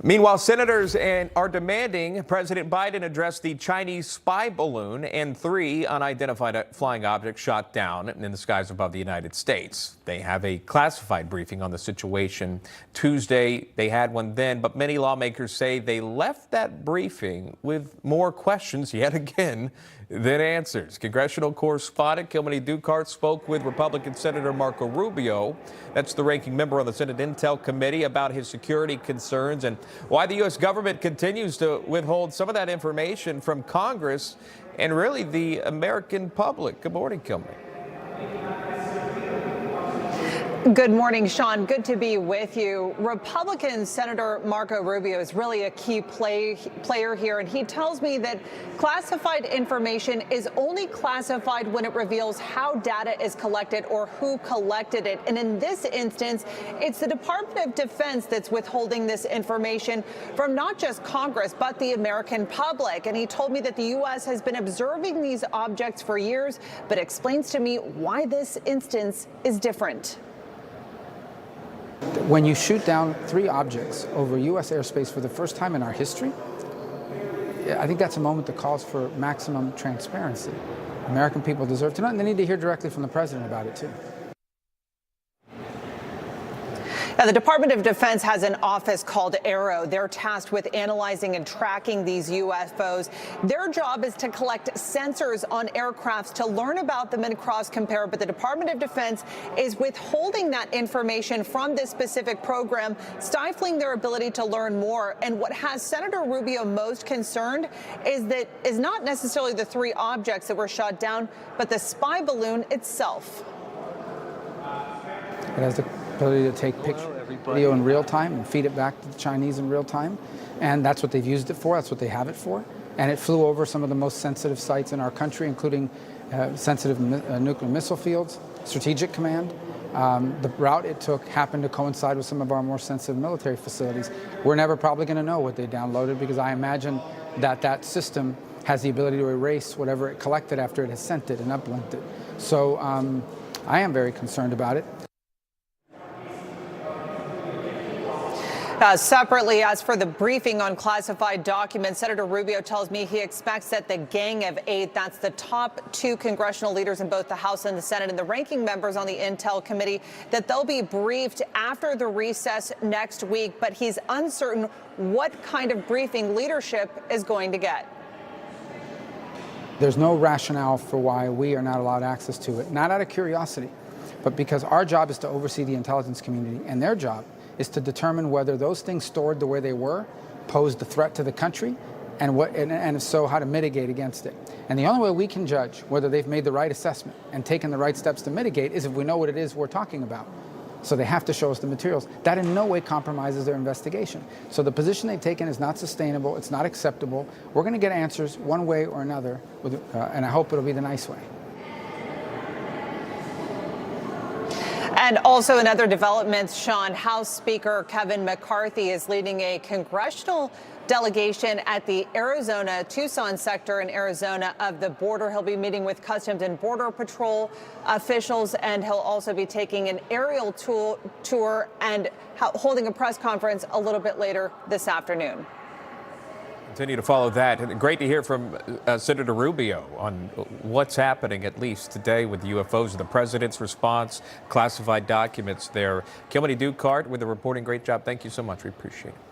Meanwhile, senators are demanding President Biden address the Chinese spy balloon and 3 unidentified flying objects shot down in the skies above the United States. They have a classified briefing on the situation Tuesday. They had one then, but many lawmakers say they left that briefing with more questions yet again than answers. Congressional correspondent Kilmeny Dukart spoke with Republican Senator Marco Rubio, that's the ranking member on the Senate Intel Committee, about his security concerns and why the U.S. government continues to withhold some of that information from Congress and really the American public. Good morning, Kilmeny. Good morning, Sean. Good to be with you. Republican Senator Marco Rubio is really a key player here, and he tells me that classified information is only classified when it reveals how data is collected or who collected it. And in this instance, it's the Department of Defense that's withholding this information from not just Congress, but the American public. And he told me that the U.S. has been observing these objects for years, but explains to me why this instance is different. When you shoot down 3 objects over U.S. airspace for the first time in our history, I think that's a moment that calls for maximum transparency. American people deserve to know, and they need to hear directly from the president about it, too. Now, the Department of Defense has an office called Arrow. They're tasked with analyzing and tracking these UFOs. Their job is to collect sensors on aircrafts to learn about them and cross-compare. But the Department of Defense is withholding that information from this specific program, stifling their ability to learn more. And what has Senator Rubio most concerned is not necessarily the 3 objects that were shot down, but the spy balloon itself. It has the ability to take video in real time and feed it back to the Chinese in real time. And that's what they've used it for. That's what they have it for. And it flew over some of the most sensitive sites in our country, including sensitive nuclear missile fields, strategic command. The route it took happened to coincide with some of our more sensitive military facilities. We're never probably going to know what they downloaded, because I imagine that that system has the ability to erase whatever it collected after it has sent it and uplinked it. So I am very concerned about it. Separately, as for the briefing on classified documents, Senator Rubio tells me he expects that the Gang of 8, that's the top 2 congressional leaders in both the House and the Senate, and the ranking members on the Intel Committee, that they'll be briefed after the recess next week. But he's uncertain what kind of briefing leadership is going to get. There's no rationale for why we are not allowed access to it, not out of curiosity, but because our job is to oversee the intelligence community, and their job is to determine whether those things stored the way they were posed a threat to the country, and if so, how to mitigate against it. And the only way we can judge whether they've made the right assessment and taken the right steps to mitigate is if we know what it is we're talking about. So they have to show us the materials. That in no way compromises their investigation. So the position they've taken is not sustainable. It's not acceptable. We're going to get answers one way or another, and I hope it'll be the nice way. And also in other developments, Sean, House Speaker Kevin McCarthy is leading a congressional delegation at the Tucson sector in Arizona of the border. He'll be meeting with Customs and Border Patrol officials, and he'll also be taking an aerial tour and holding a press conference a little bit later this afternoon. Continue to follow that. Great to hear from Senator Rubio on what's happening, at least today, with the UFOs, the president's response, classified documents there. Kilmeny Dukart with the reporting. Great job. Thank you so much. We appreciate it.